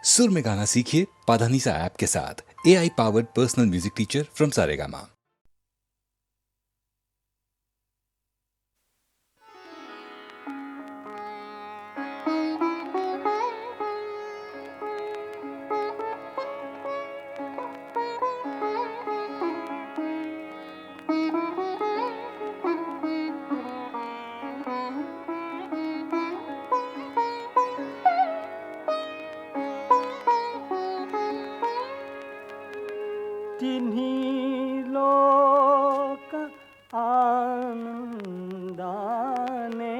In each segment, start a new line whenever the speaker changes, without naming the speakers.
सुर में गाना सीखिए पाधानीसा ऐप के साथ। AI powered personal music teacher from Saregama.
तिन्ही लोक आनंदाने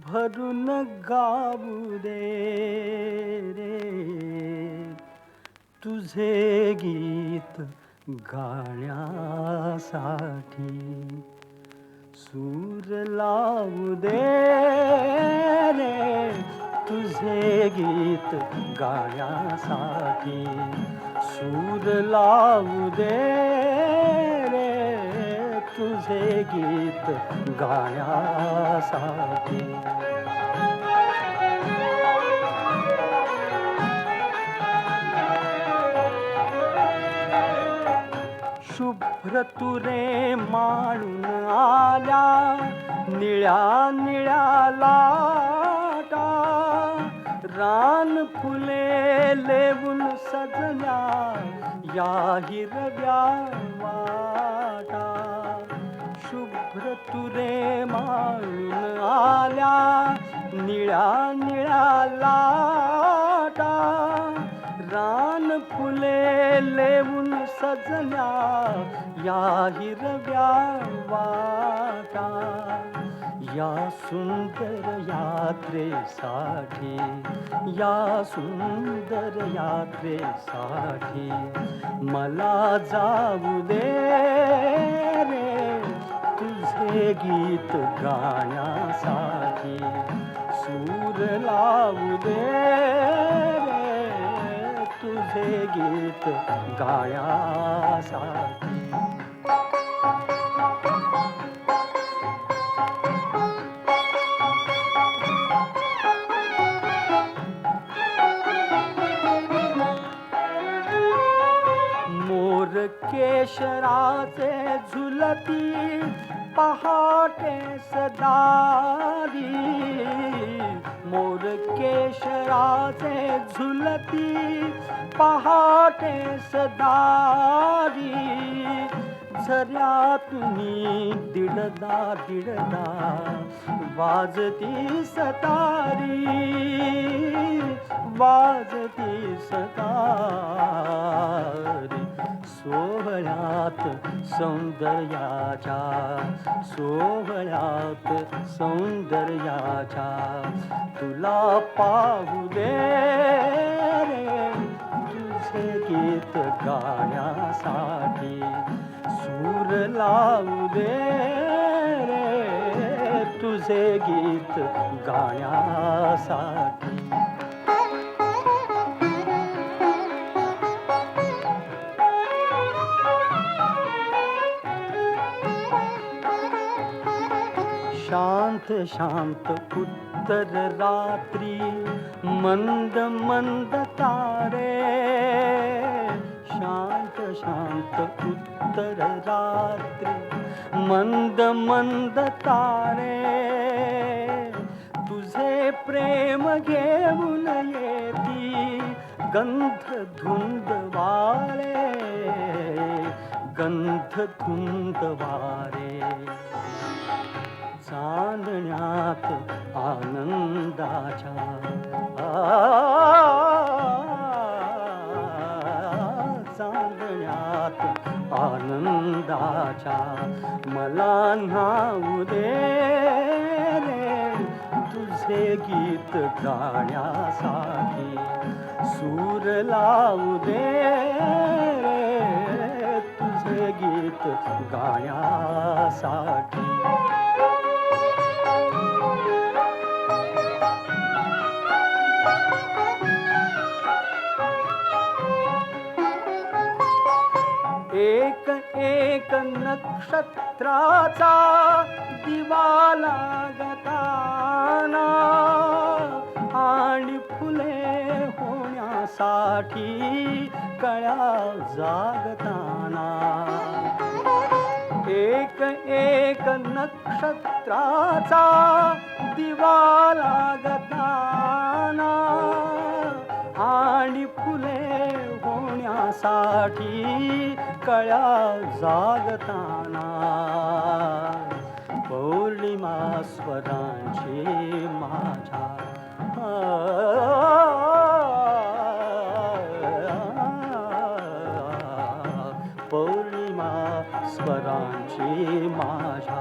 भरून गाऊ दे रे तुझे गीत गाण्यासाठी सूर लावू दे रे तुझे गीत गाण्यासाठी सूर लावू दे रे तुझे गीत गाण्यासाठी शुभ्र तुरे माळून आल्या निळ्या निळ्या लाटा रान फुले लेवून सजल्या या हिरव्या वाटा शुभ्र तुरे माळून आल्या निळ्या निळ्या लाटा रान फुले लेवून सजल्या या हिरव्या वाटा या सुंदर यात्रेसाठी या सुंदर यात्रेसाठी मला जाऊ दे रे तुझे गीत गाण्यासाठी सूर लावू दे रे तुझे गीत गाण्यासाठी मोर केशराचे झुलती पहाटे सदारी मोर केशराचे झुलती पहाटे सदारी झऱ्यातूनी दिडदा दिडदा वाजती सतारी वाजती सतारी सोहळ्यात सौंदर्याच्या सोहळ्यात सौंदर्याच्या तुला पाहू दे रे तुझे गीत गाण्यासाठी सूर लावू दे रे तुझे गीत गाण्यासाठी शांत शांत उत्तर रात्री मंद मंद तारे शांत शांत उत्तर रात्री मंद मंद तारे तुझे प्रेम घेऊन येती गंध धुंद वारे गंध धुंद वारे चांदण्यात आनंदाच्या चांदण्यात आनंदाच्या मला न्हाऊ दे रे तुझे गीत गाण्यासाठी सूर लावू दे रे तुझे गीत गाण्यासाठी एक एक नक्षत्राचा दिवा लागताना कळ्या जागताना एक एक नक्षत्राचा दिवा लागताना आणि फुले होण्यासाठी कळ्या जागताना पौर्णिमा स्वरांची माझ्या पौर्णिमा स्वरांची माझ्या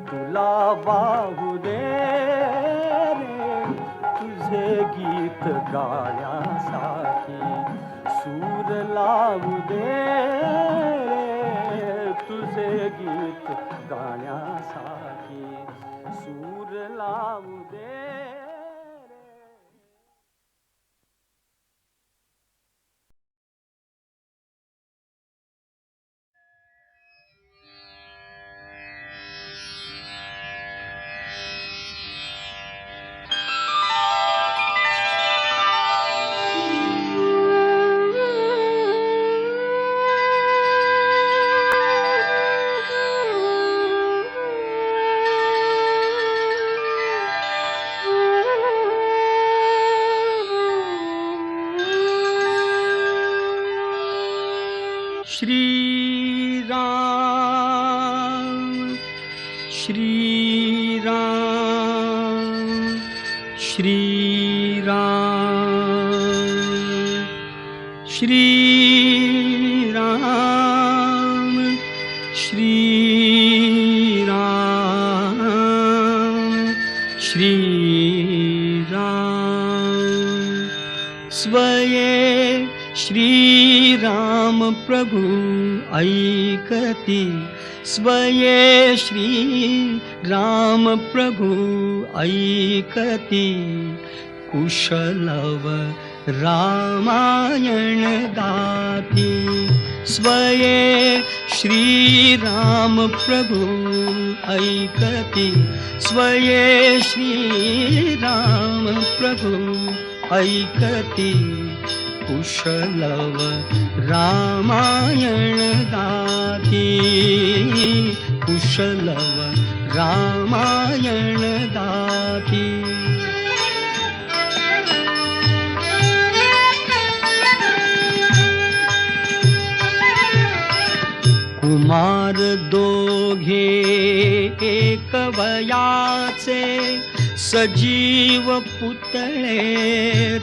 तुला वाहू दे रे तुझे गीत गाण्यासाठी सूर लावू दे रे तुझे गीत गाण्यासाठी सूर लावू दे श्री राम श्री राम श्री राम श्री राम श्री राम श्री राम स्वये श्री राम प्रभु ऐकती स्वये श्री राम प्रभु ऐकती कुशलव रामायण गाती स्वये श्री राम प्रभु ऐकती स्वये श्री राम प्रभु ऐकती कुशलव रामायण गाती कुशलव रामायण गाती कुमार दोघे एक वयाचे सजीव पुतळे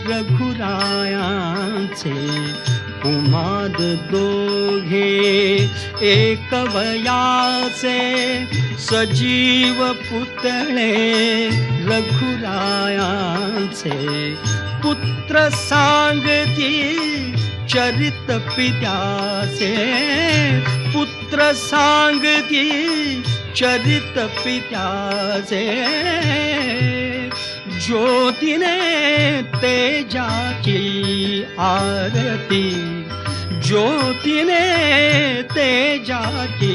रघुरायांचे कुमार दोघे एक वयाचे सजीव पुतळे रघुरायांचे पुत्र सांगती चरित पित्याचे पुत्र सांगती चरित पित्याचे ज्योतीने तेजाची आरती ज्योतीने तेजाची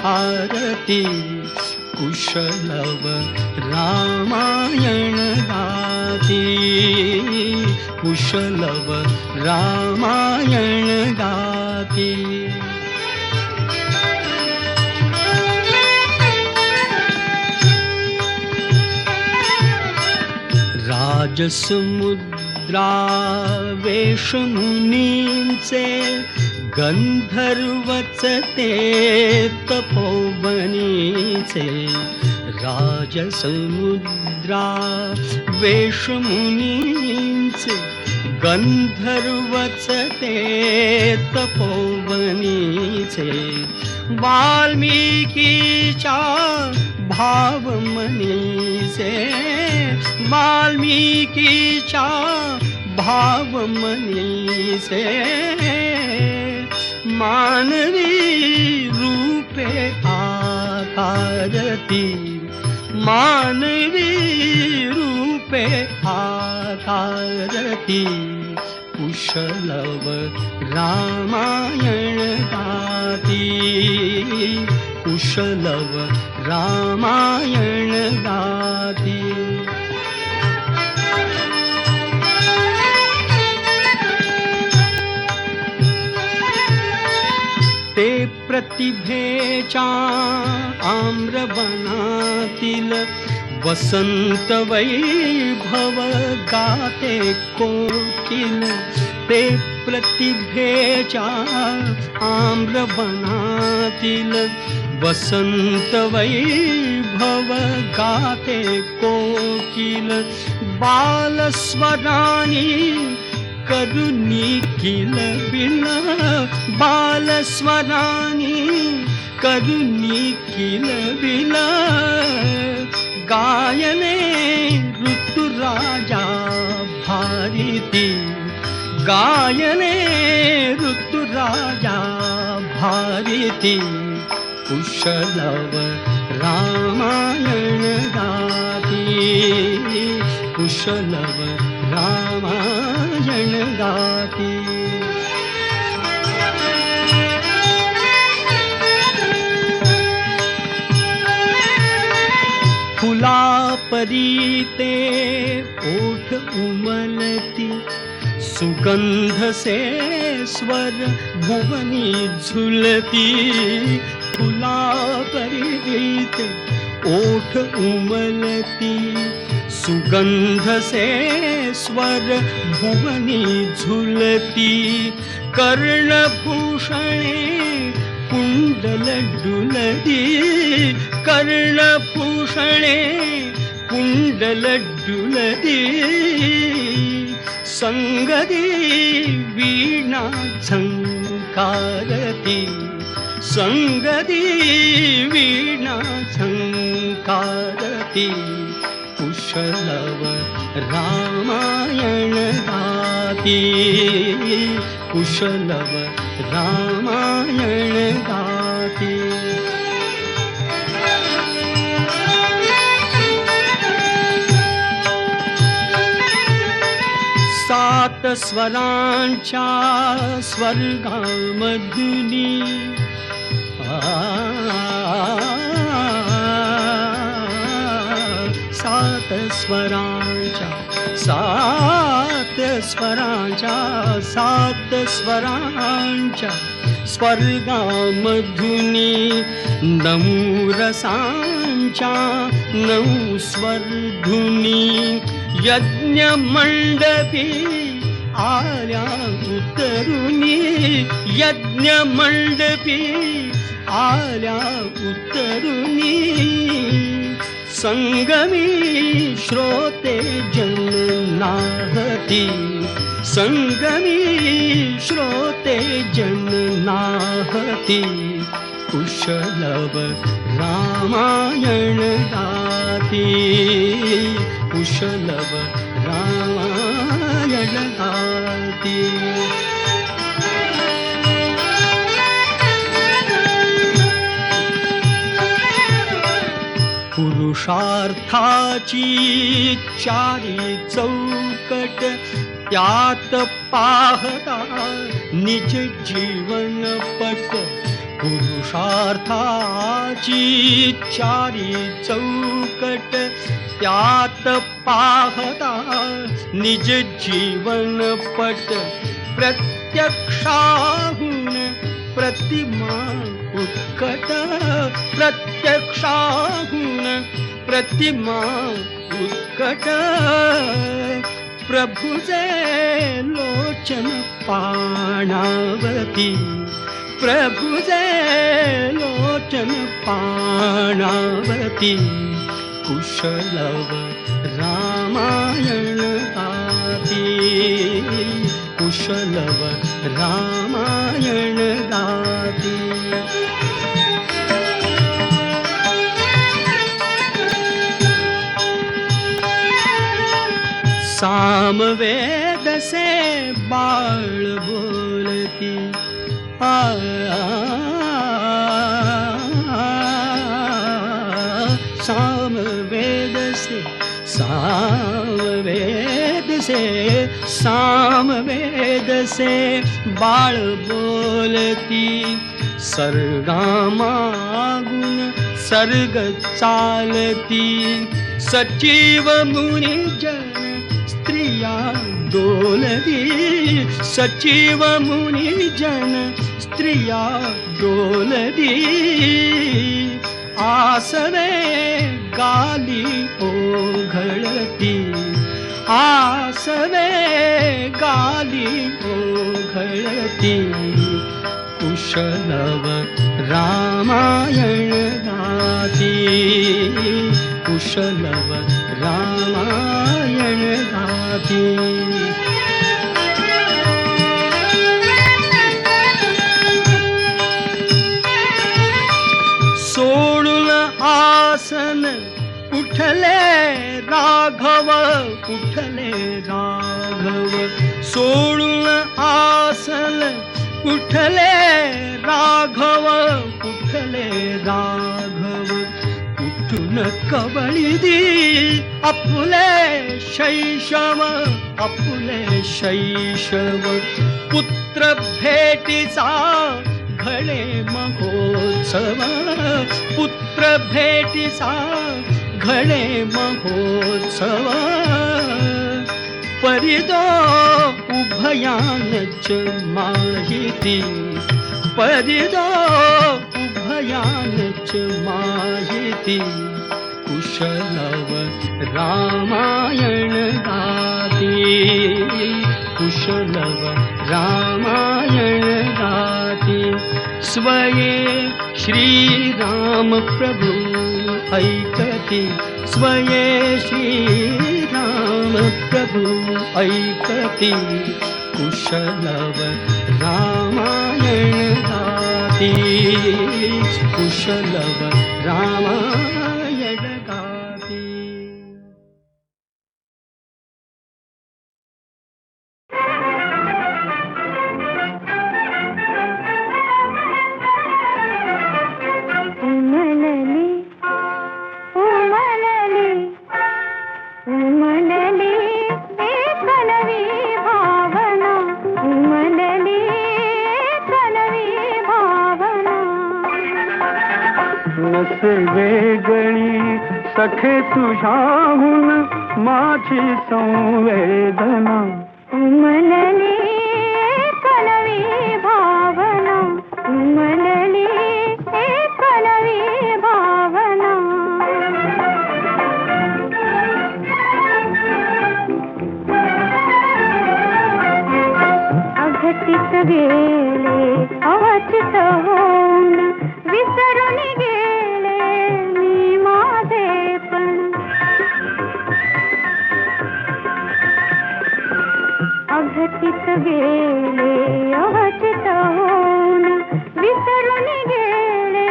आरती कुशलव रामायण गाती कुशलव रामायण गाती राजसमुद्रा वेशमुनींचे गंधर्वचते तपोवनीचे राजसमुद्रा वेशमुनींचे गंधर्वचते तपोवनीचे वाल्मिकीच्या भावमनीचे वाल्मिकीच्या भावमनीचे मानवी रूपे आकारती मानवी रूपे आकारती कुशलव रामायण गाती कुशलव रामायण गाती प्रतिभेच्या आम्रवनातील वसंत वैभव गाते कोकिल. ते प्रतिभेच्या आम्रवनातील वसंत वैभव गाते कोकिल. बालस्वरानी करुणी किलबिल. बालस्वरानी करुणी किलबिल. गायने ऋतुराजा भारती. गायने ऋतुराजा भारती. कुशलव रामायण गाती. कुशलव रामायण गाती. फुला परीते ओठ उमलती. सुगंध से स्वर भुवनी झुलती. फुला परीते ओठ उमलती. सुगंध से स्वर भुवनी झुलती. कर्णभूषणे कुंडल डुलती. कर्णभूषणे कुंडल डुलती. संगती वीणा झंकारती. संगती वीणा झंकारती. कुशलव रामायण गाती. कुशलव रामायण गाती. सात स्वरांच्या स्वर्गामधुनी. सात स्वरांच्या स्वर्गामधुनी. नऊ रसांच्या नऊ स्वरधुनी. यज्ञ मंडपी आल्या उतरुनी. यज्ञ मंडपी आल्या उतरुनी. संगमी श्रोते जन नाहती. संगमी श्रोते जन नाहती. कुशलव रामायण गाती. कुशलव रामायण गाती. पुरुषार्थाची चारी चौकट. त्यात पाहता निज जीवन पट. पुरुषार्थाची चारी चौकट. त्यात पाहता निज जीवन पट. प्रत्यक्षाहून प्रतिमा उत्कट. प्रत्यक्षाहून प्रतिमा उत्कट. प्रभुजे लोचन पाणावती. प्रभुजे लोचन पाणावती. कुशलव रामायण गाती. कुशलव रामायण गाती. सामवेद से बाळ बोलती. सामवेद से बाळ बोलती. सर्गामागून सर्ग चालती. सचिव मुनिजन स्त्रिया डोलती सचिव मुनी जन स्त्रिया डोलती आसवे गाली ओघळती आसवे गाली ओघळती कुशलव रामायण गाती कुशलव रामायण गाती सोडून आसन उठले राघव उठले राघव सोडून आसन उठले राघव उठले राघव उठून कबळी दी आपुले शैशव आपुले शैशव पुत्र भेटीचा घडे महोत्सव पुत्र भेटीचा घडे महोत्सव परिदो उभयानच माहिती परिदो उभयानच माहिती कुशलव रामायण गाती कुशलव रामायण गाती स्वये श्रीराम प्रभु ऐकती स्वये श्रीराम प्रभु ऐकती कुशलव रामायण गाती कुशलव रामायण गाती
वेगळी सखे तुझ्याहून माझी संवेदना
उमलली कलवी भावना उमलली कलवी भावना अघटित गेले अवचित होऊन विसरून गेले मी माझे पण अघटित गेले अवचित होऊन विसरून गेले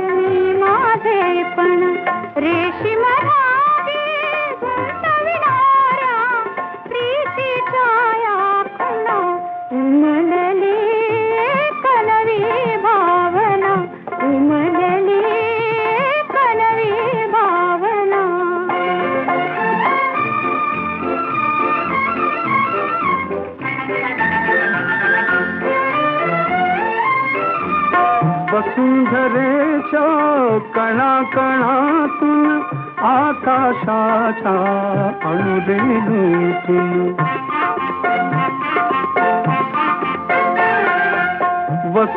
मी माझे पण रेशीम धागे गुंतविणाऱ्या प्रीतीच्या या खुणा उमलली कलवी भावना उमलली कलवी भावना
वसुंधरेच्या कणाकणातून आकाशाच्या अणुरेणूतून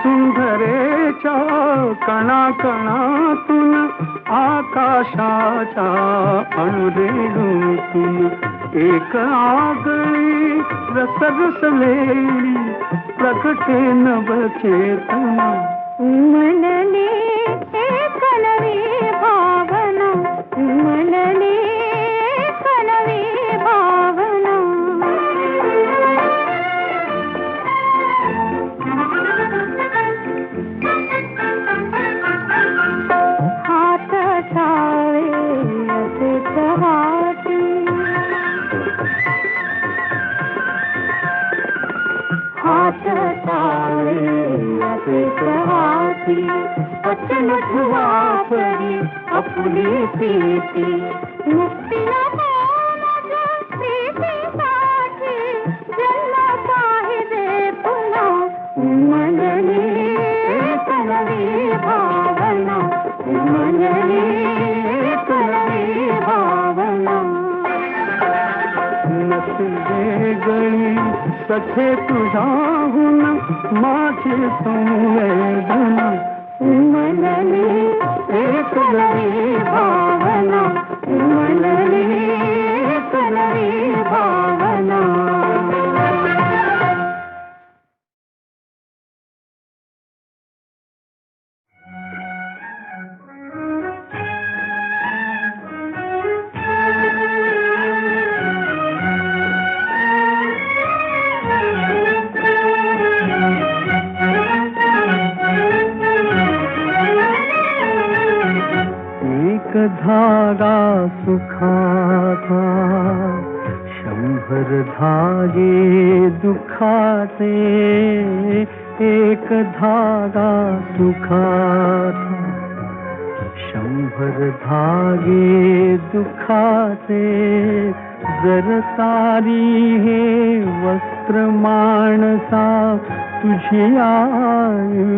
वसुंधरेच्या कणाकणातून आकाशाच्या अणुरेणूतून एक आगळी रसरसलेली प्रकटे नवचेतना
उमलली कलवी भावना उमलली कलवी भावना हात छावे असेच हाती हात छावे असेच हाती वचन ठुवा परी आपुली प्रीती मुक्तीला माझ्या प्रीतीसाठी जन्म पाहिजे पुन्हा उमलली कलवी भावना उमलली कलवी भावना
नसले वेगळी सखे तुझ्याहून माझी संवेदना
उमलली एक नवी भावना, उमलली एक नवी भावना.
एक धागा सुखाचा, 100 धागे दुखाचे. एक धागा सुखाचा, 100 धागे दुखाचे. जर तारी हे वस्त्र माणसा तुझी आयुष्याचे.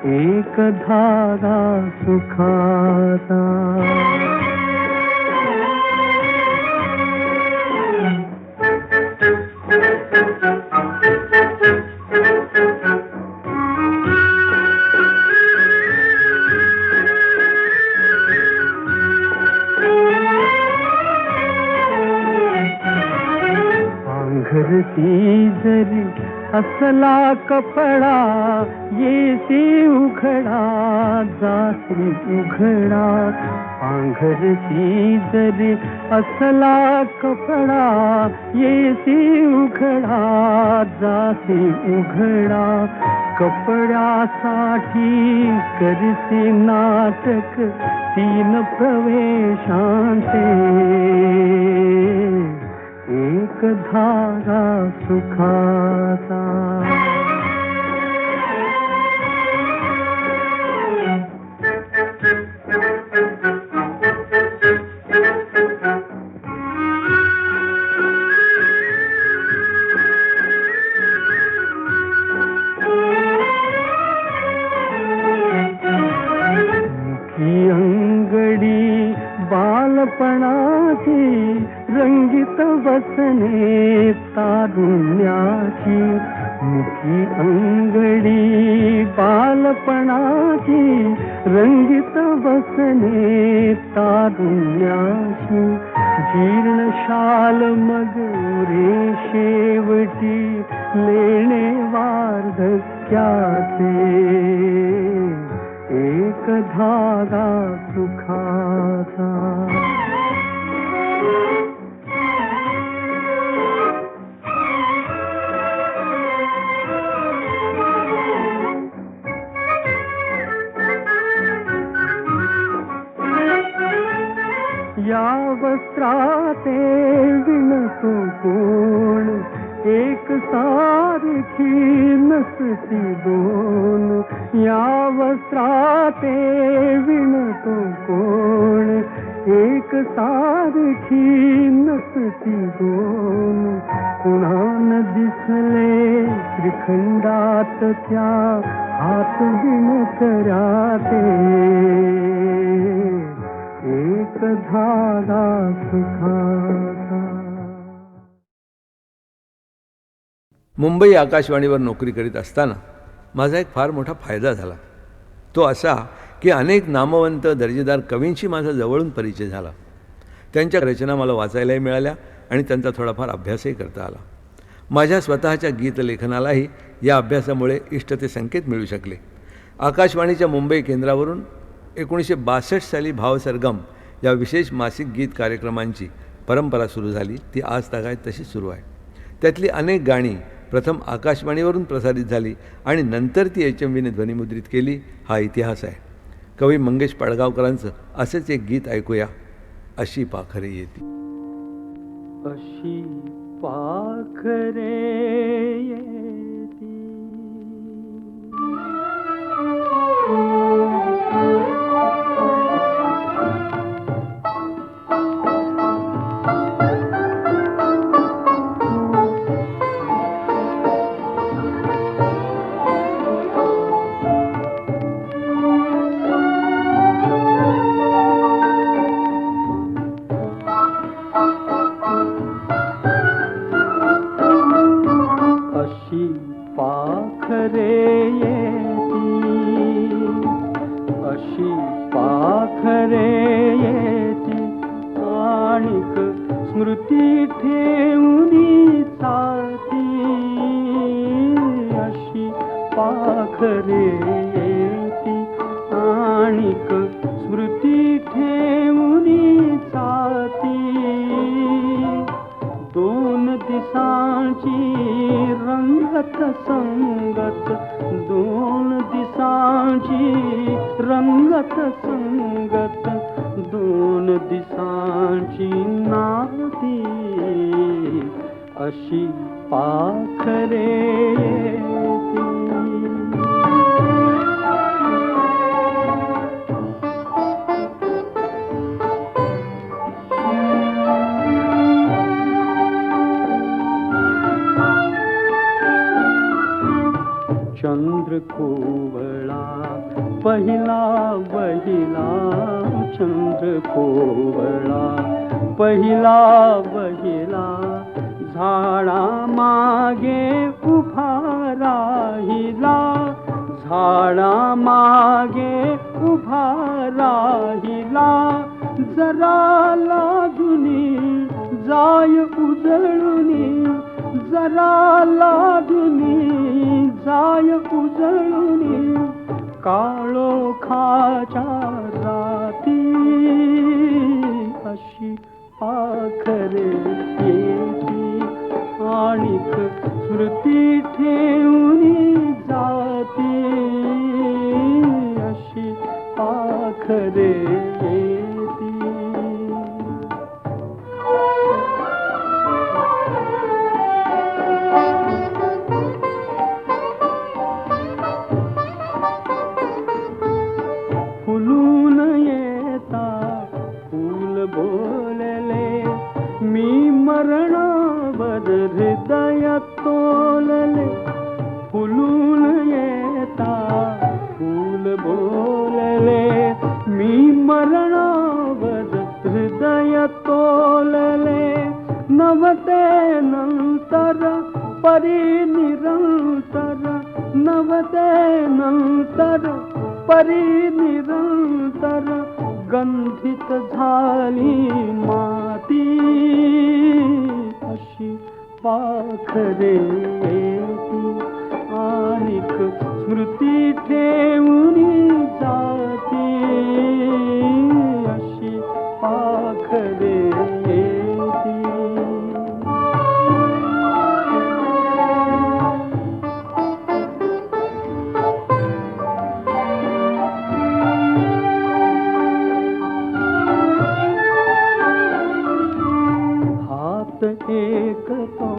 एक धागा सुखाचा. पांघरती जरी असला कपडा, येसी उघडा जासी उघडा. पांघरती जरी असला कपडा, येसी उघडा जासी उघडा. कपड्यासाठी करसी नाटक 3 प्रवेशांचे. एक धागा सुखाचा. मुखी अंगडी बालपणाची, रंगीत वसने तारुण्याची. मुखी अंगडी बालपणाची, रंगीत वसने तारुण्याची. जीर्ण शाल मग रे शेवटी, लेणे वार्धक्याचे. एक धागा सुखाचा. या वस्त्राते विणतो कोण, एक सारखी नसती दोन. या वस्त्राते विणतो कोण, एक सारखी नसती दोन. कुणान दिसले त्रिखंडात त्या, हात विणकऱ्याचे. एक धागा सुखाचा.
मुंबई आकाशवाणीवर नोकरी करीत असताना माझा एक फार मोठा फायदा झाला. तो असा की अनेक नामवंत दर्जेदार कवींशी माझा जवळून परिचय झाला. त्यांच्या रचना मला वाचायलाही मिळाल्या आणि त्यांचा थोडाफार अभ्यासही करता आला. माझ्या स्वतःच्या गीतलेखनालाही या अभ्यासामुळे इष्ट ते संकेत मिळू शकले. आकाशवाणीच्या मुंबई केंद्रावरून 1962 साली भावसरगम या विशेष मासिक गीत कार्यक्रमांची परंपरा सुरू झाली. ती आज तागायत तशी सुरू आहे. त्यातली अनेक गाणी प्रथम आकाशवाणीवरून प्रसारित झाली आणि नंतर ती HMVने ध्वनिमुद्रित केली. हा इतिहास आहे. कवी मंगेश पडगावकरांचं असेच एक गीत ऐकूया, अशी पाखरे येती.
अशी पाखरे येती, आणिक स्मृती ठेवूनी साथी अशी पाखरे येती आणिक स्मृती ठेवूनी साथी दोन दिसांची रंगत संगत दोन दिसांची रंगत संगत दोन दिसांची नाती अशी पाखरे येती. चंद्र कोवळा पहिला बहिला चंद्र कोवळा पहिला बहिला झाडा मागे उभा राहिला झाडा मागे उभा राहिला जरा लाजुनी जाय उजळुनी जरा लाजुनी जाय उजळुनी काळोखाच्या राती अशी पाखरे येती आणिक स्मृती ठेवूनी जाती अशी पाखरे येती. फुलून येता फूल बोलले मी मरणावर हृदय तोलले फुलून येता फूल बोलले मी मरणावर हृदय तोलले नवते नंतर परिनिरंतर नवते नंतर परिनिरंतर गंधित झाली माती अशी पाखरे येती आणिक स्मृती ठेवूनी जाती अशी पाखरे येती. एक तो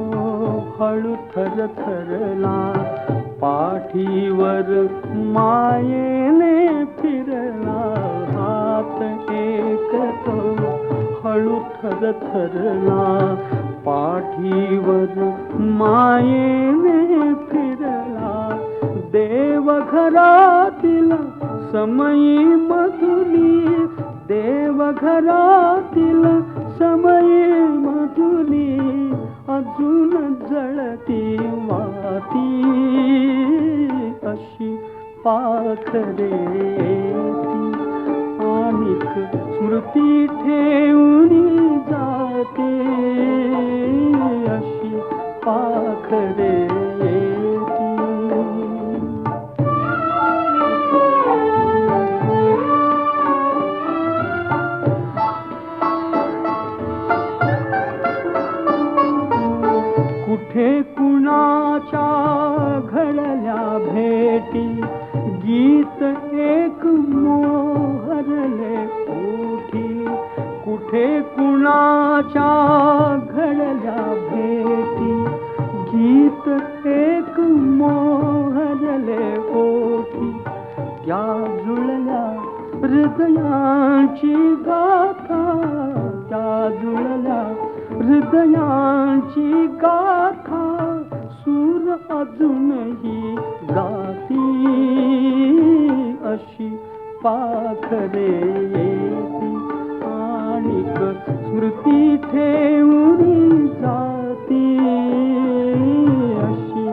हळू थर थरला पाठीवर मायेने फिरला हात एक तो हळू थर थरला पाठीवर मायेने फिरला देवघरातील समयी मधुली देवघरातील समयी मधुली अजून जळती वाती अशी पाखरे येती आणिक स्मृती ठेवूनी जाते अशी पाखरे येती. कुठे कुणाच्या घडल्या भेटी गीत एक मोहरले ओठी कुठे कुणाच्या घडल्या भेटी गीत एक मोहरले ओठी त्या जुळल्या हृदयांची गाथा त्या जुळल्या हृदयांची गाथा सूर अजूनही गाती अशी पाखरे येती आणिक स्मृती ठेवून जाती अशी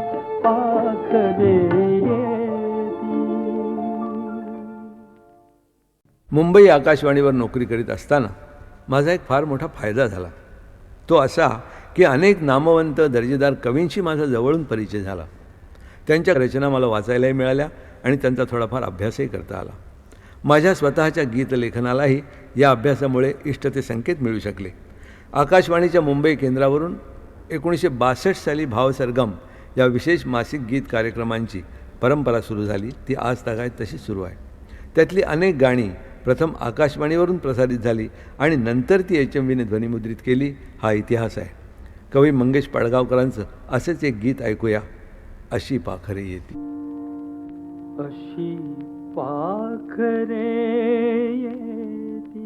पाखरे येती.
मुंबई आकाशवाणीवर नोकरी करीत असताना माझा एक फार मोठा फायदा झाला. तो असा की अनेक नामवंत दर्जेदार कवींशी माझा जवळून परिचय झाला. त्यांच्या रचना मला वाचायलाही मिळाल्या आणि त्यांचा थोडाफार अभ्यासही करता आला. माझ्या स्वतःच्या गीतलेखनालाही या अभ्यासामुळे इष्ट ते संकेत मिळू शकले. आकाशवाणीच्या मुंबई केंद्रावरून 1962 साली भावसरगम या विशेष मासिक गीत कार्यक्रमांची परंपरा सुरू झाली. ती आज तागायत तशीच सुरू आहे. त्यातली अनेक गाणी प्रथम आकाशवाणीवरून प्रसारित झाली आणि नंतर ती HMVने ध्वनिमुद्रित केली. हा इतिहास आहे. कवी मंगेश पडगावकरांचं असेच एक गीत ऐकूया, अशी पाखरे येती.
अशी पाखरे येती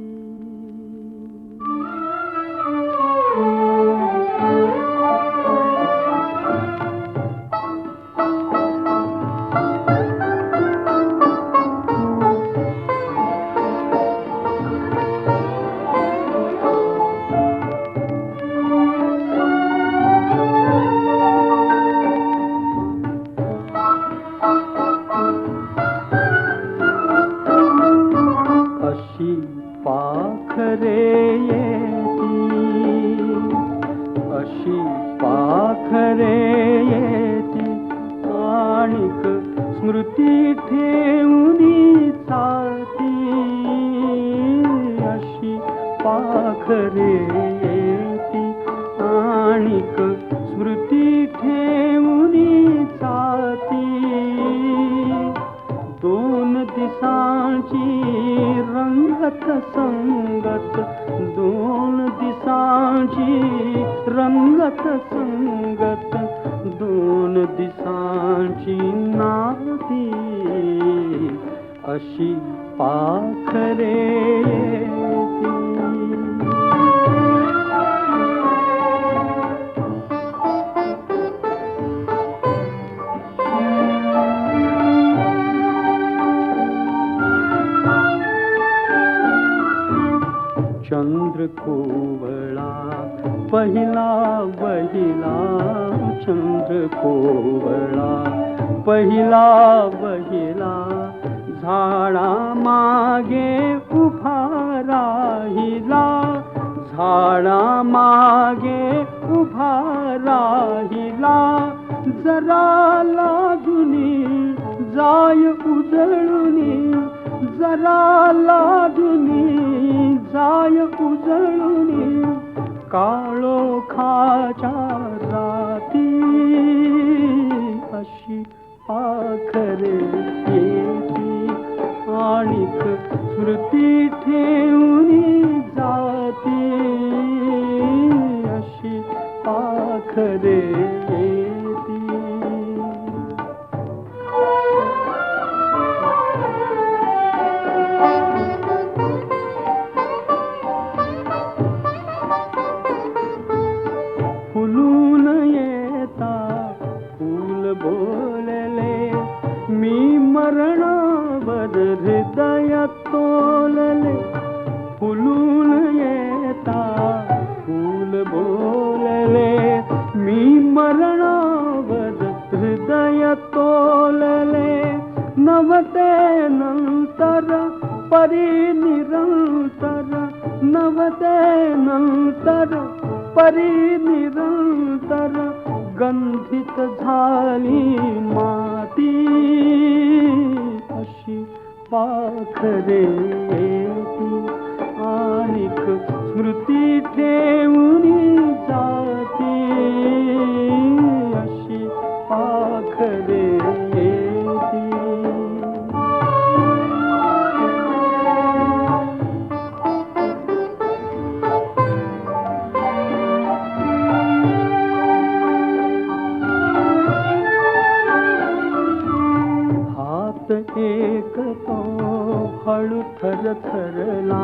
स्मृती ठेवूनी साथी. अशी पाखरे येती आणिक स्मृती ठेवूनी साथी. दोन दिसांची रंगत संगत, दोन दिसांची रंगत संगत, दोन दिसांची नाती. अशी पाखरे येती. चंद्र कोवळा पहिला बहिला, चंद्र कोवळा पहिला बहिला. झाडा मागे उभा राहिला, झाडा मागे उभा राहिला. जरा लाजुनी जाय उजळुनी, जरा लाजुनी जाय उजळुनी. काळोखाच्या राती. अशी पाखरे येती आणिक स्मृती ठेवूनी जाती. अशी पाखरे येती. फुलून येता फूल बोलले, मी मरणावर हृदय तोलले. फुलून येता फूल बोलले, मी मरणावर हृदय तोलले. नवते नंतर परी निरंतर, नवते नंतर परी निरंतर. गंधित झाली माती. अशी पाखरे येती आणिक स्मृती ठेवूनी जाती. अशी पाखरे येती. एक तो हळू थरथरला,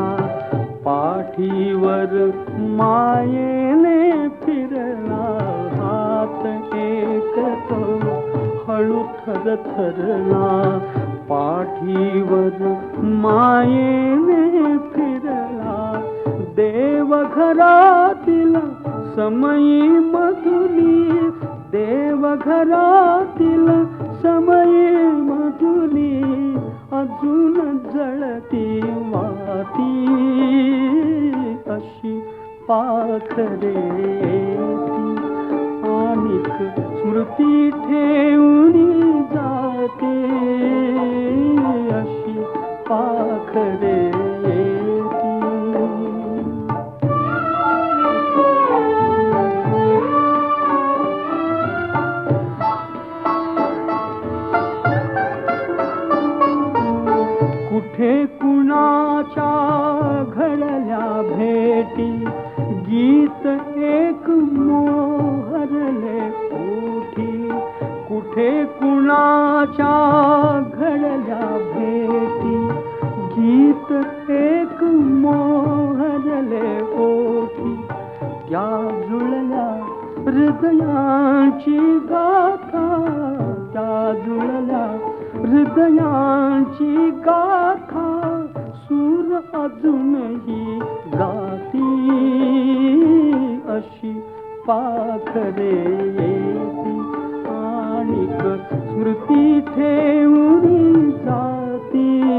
पाठीवर मायेने फिरला. हात एक तो हळू थरथरला, पाठीवर मायेने फिरला. देवघरातील समयी मधुली, देवघरातील समयी मधुली. अजून जळती वाती. अशी पाखरे येती आणिक स्मृती ठेवून जाते अशी पाखरे येती. कुठे कुणाच्या घडल्या भेटी गीत एक मोहरले ओठी. कुठे कुणाच्या घडल्या भेटी गीत एक मोहरले ओठी. त्या जुळल्या हृदयांची गाथा त्या जुळल्या हृदयांची गाथा सूर अजूनही गाती अशी पाखरे येती आणिक स्मृती ठेवून जाती.